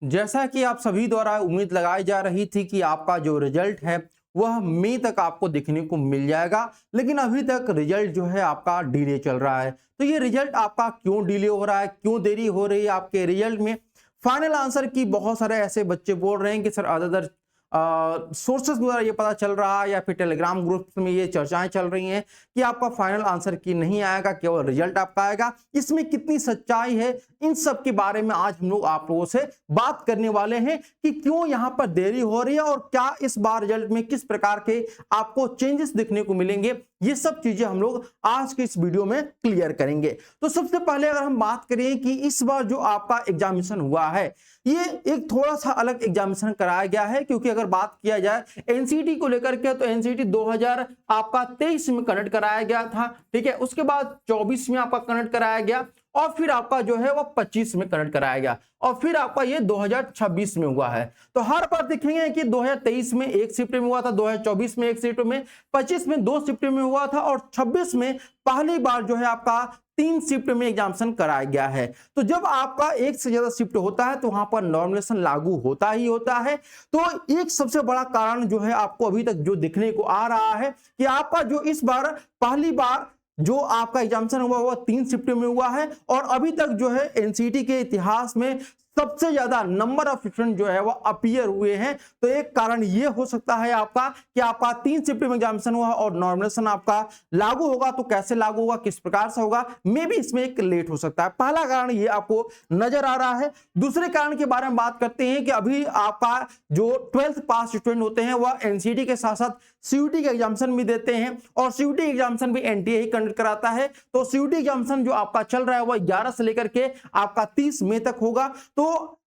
जैसा कि आप सभी द्वारा उम्मीद लगाई जा रही थी कि आपका जो रिजल्ट है वह मई तक आपको देखने को मिल जाएगा, लेकिन अभी तक रिजल्ट जो है आपका डिले चल रहा है। तो ये रिजल्ट आपका क्यों डिले हो रहा है, क्यों देरी हो रही है आपके रिजल्ट में? फाइनल आंसर की बहुत सारे ऐसे बच्चे बोल रहे हैं कि सर अदर सोर्सेस द्वारा ये पता चल रहा है या फिर टेलीग्राम ग्रुप्स में ये चर्चाएं चल रही हैं कि आपका फाइनल आंसर की नहीं आएगा, केवल रिजल्ट आपका आएगा। इसमें कितनी सच्चाई है, इन सब के बारे में आज हम लोग आप लोगों से बात करने वाले हैं कि क्यों यहां पर देरी हो रही है और क्या इस बार रिजल्ट में किस प्रकार के आपको चेंजेस देखने को मिलेंगे। ये सब चीजें हम लोग आज के इस वीडियो में क्लियर करेंगे। तो सबसे पहले अगर हम बात करें कि इस बार जो आपका एग्जामिनेशन हुआ है, ये एक थोड़ा सा अलग एग्जामिनेशन कराया गया है, क्योंकि अगर बात किया जाए एनसीटी को लेकर के तो एनसीटी 2000 आपका 23 में कंडक्ट कराया गया था, ठीक है। उसके बाद 24 में आपका कंडक्ट कराया गया और फिर आपका जो है वो 25 में कंडक्ट कराया गया और फिर आपका ये 2026 में हुआ है। तो हर बार देखेंगे कि 2023 में एक शिफ्ट में हुआ था, 2024 में एक शिफ्ट में, 25 में 2 शिफ्ट में हुआ था और 26 में पहली बार जो है आपका 3 शिफ्ट में एग्जामिनेशन कराया गया है। तो जब आपका एक से ज्यादा शिफ्ट होता है तो वहां पर नॉर्मलाइजेशन लागू होता ही होता है। तो एक सबसे बड़ा कारण जो है आपको अभी तक जो दिखने को आ रहा है कि आपका जो इस बार पहली बार जो आपका एग्जामिनेशन हुआ हुआ 3 शिफ्ट में हुआ है और अभी तक जो है एनसीटी के इतिहास में सबसे ज्यादा नंबर ऑफ स्टूडेंट जो है वो अपीयर हुए हैं। तो एक कारण ये हो सकता है आपका कि आपका 3 शिफ्ट में एग्जामिनेशन हुआ और नॉर्मलाइजेशन आपका लागू होगा। तो कैसे लागू होगा, किस प्रकार से होगा, मे भी इसमें एक लेट हो सकता है। पहला कारण ये आपको नजर आ रहा है। दूसरे कारण के बारे में बात करते हैं कि अभी आपका जो 12th पास स्टूडेंट होते हैं वह एनसीटी के साथ साथ सीयूटी का एग्जामिनेशन भी देते हैं और सीयूटी एग्जामिनेशन भी एनटीए ही कंडक्ट कराता है। तो सीयूटी एग्जामिनेशन जो आपका चल रहा है वह 11 से लेकर के आपका 30 मई तक होगा। तो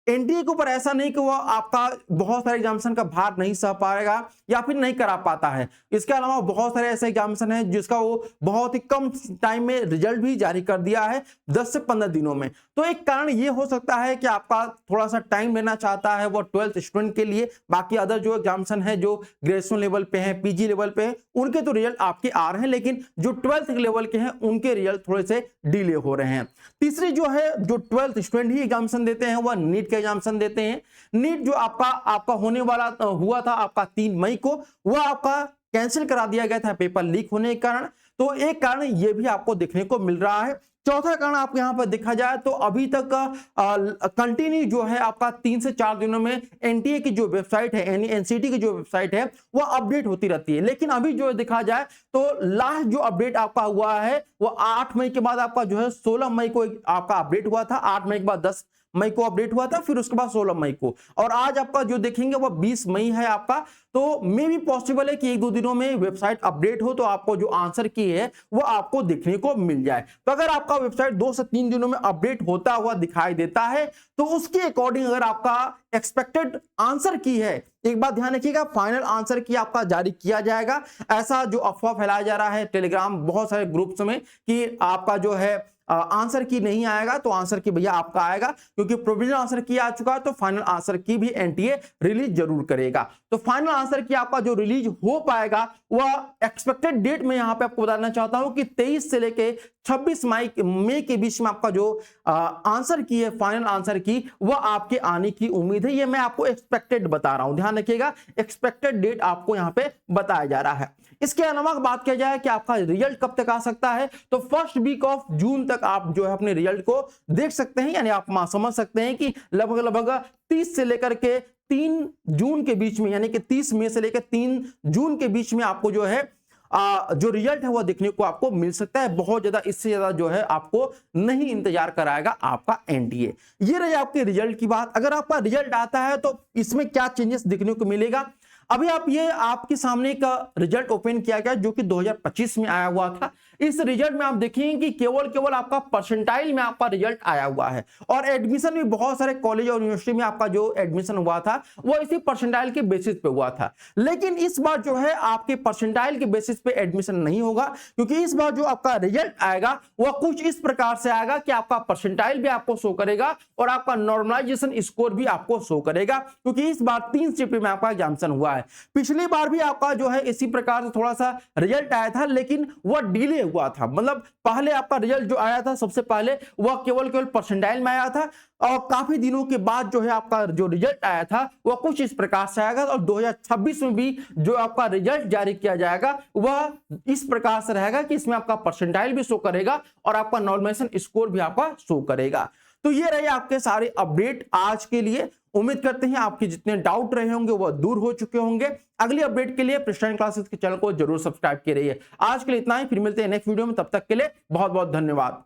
एनटीए के ऊपर ऐसा नहीं कि वो आपका बहुत सारे एग्जामिनेशन का भार नहीं सह पाएगा या फिर नहीं करा पाता है। इसके अलावा बहुत सारे ऐसे एग्जामिनेशन हैं जिसका वो बहुत ही कम टाइम में रिजल्ट भी जारी कर दिया है, 10 से 15 दिनों में। तो एक कारण ये हो सकता है कि आपका थोड़ा सा टाइम लेना चाहता है वो 12th स्टूडेंट के लिए। बाकी अदर जो एग्जामिनेशन है जो ग्रेजुएशन लेवल पे है, पीजी लेवल पे है, उनके तो रिजल्ट आपके आ रहे हैं, लेकिन जो 12th लेवल के हैं उनके रिजल्ट थोड़े से डिले हो रहे हैं। तीसरी जो है जो 12th स्टूडेंट ही एग्जामिनेशन देते हैं वह नीट एग्जामिनेशन देते हैं। नीट जो आपका होने वाला हुआ था आपका 3 मई को, वह आपका कैंसिल करा दिया गया था पेपर लीक होने के कारण। तो एक कारण ये भी आपको देखने को मिल रहा है। चौथा कारण आपको यहां पर देखा जाए तो अभी तक कंटिन्यू जो है आपका 3 से 4 दिनों में एनटीए की जो वेबसाइट है, एनसीटी की जो वेबसाइट है वह अपडेट होती रहती है। लेकिन अभी जो देखा जाए तो लास्ट जो अपडेट आपका हुआ है वो 8 मई के बाद आपका जो है 16 मई को आपका अपडेट हुआ था। 8 मई के बाद 10 मई को अपडेट हुआ था, फिर उसके बाद 16 मई को, और आज आपका जो देखेंगे वो 20 मई है आपका। तो मे भी पॉसिबल है कि 1-2 दिनों में वेबसाइट अपडेट हो तो आपको जो आंसर की है वो आपको देखने को मिल जाए। तो अगर आपका वेबसाइट 2 से 3 दिनों में अपडेट होता हुआ दिखाई देता है तो उसके अकॉर्डिंग अगर आपका एक्सपेक्टेड आंसर की है, एक बात ध्यान रखिएगा, फाइनल आंसर की आपका जारी किया जाएगा। ऐसा जो अफवाह फैलाया जा रहा है टेलीग्राम बहुत सारे ग्रुप्स में कि आपका जो है आंसर की नहीं आएगा, तो आंसर की भैया आपका आएगा, क्योंकि प्रोविजनल आंसर की आ चुका है तो फाइनल आंसर की भी एनटीए रिलीज जरूर करेगा। तो फाइनल आंसर की आपका जो रिलीज हो पाएगा वह एक्सपेक्टेड डेट में यहां पे आपको बताना चाहता हूं कि 23 से लेके 26 मई के बीच में आपका जो आंसर की है, फाइनल आंसर की, वह आपके आने की उम्मीद है। ये मैं आपको एक्सपेक्टेड बता रहा हूं, ध्यान रखिएगा, एक्सपेक्टेड डेट आपको यहां पे बताया जा रहा है। इसके अलावा बात किया जाए कि आपका रिजल्ट कब तक आ सकता है, तो फर्स्ट वीक ऑफ जून तक आप जो है अपने रिजल्ट को देख सकते हैं। यानी आप समझ सकते हैं कि लगभग 30 से लेकर के 3 जून के बीच में, यानी कि 30 मई से लेकर 3 जून के बीच में आपको जो है जो रिजल्ट है वो देखने को आपको मिल सकता है। बहुत ज्यादा, इससे ज्यादा जो है आपको नहीं इंतजार कराएगा आपका एनटीए। ये रही आपके रिजल्ट की बात। अगर आपका रिजल्ट आता है तो इसमें क्या चेंजेस देखने को मिलेगा, अभी ये आपके सामने का रिजल्ट ओपन किया गया जो कि 2025 में आया हुआ था। इस रिजल्ट में आप देखेंगे कि केवल आपका परसेंटाइल में आपका रिजल्ट आया हुआ है और एडमिशन भी बहुत सारे कॉलेज और यूनिवर्सिटी में आपका जो एडमिशन हुआ था वो इसी परसेंटाइल के बेसिस पे हुआ था। लेकिन इस बार जो है आपके परसेंटाइल के बेसिस पे एडमिशन नहीं होगा, क्योंकि इस बार जो आपका रिजल्ट आएगा वह कुछ इस प्रकार से आएगा कि आपका परसेंटाइल भी आपको शो करेगा और आपका नॉर्मलाइजेशन स्कोर भी आपको शो करेगा, क्योंकि इस बार 3 शिफ्ट में आपका एग्जामिनेशन हुआ है। पिछली बार भी आपका जो है इसी प्रकार से थोड़ा सा रिजल्ट आया था, लेकिन वह डिले हुआ था। मतलब पहले आपका रिजल्ट जो आया था सबसे पहले वह केवल परसेंटाइल में आया था और काफी दिनों के बाद जो है आपका जो रिजल्ट आया था वह कुछ इस प्रकार से आएगा और 2026 में भी जो आपका रिजल्ट जारी किया जाएगा वह इस प्रकार से रहेगा कि इसमें आपका परसेंटाइल भी शो करेगा और आपका नॉर्मलाइजेशन स्कोर भी आपका शो करेगा। तो ये रहे आपके सारे अपडेट आज के लिए। उम्मीद करते हैं आपके जितने डाउट रहे होंगे वह दूर हो चुके होंगे। अगली अपडेट के लिए प्रिस्टाइन क्लासेस के चैनल को जरूर सब्सक्राइब करिए। आज के लिए इतना ही, फिर मिलते हैं नेक्स्ट वीडियो में, तब तक के लिए बहुत बहुत धन्यवाद।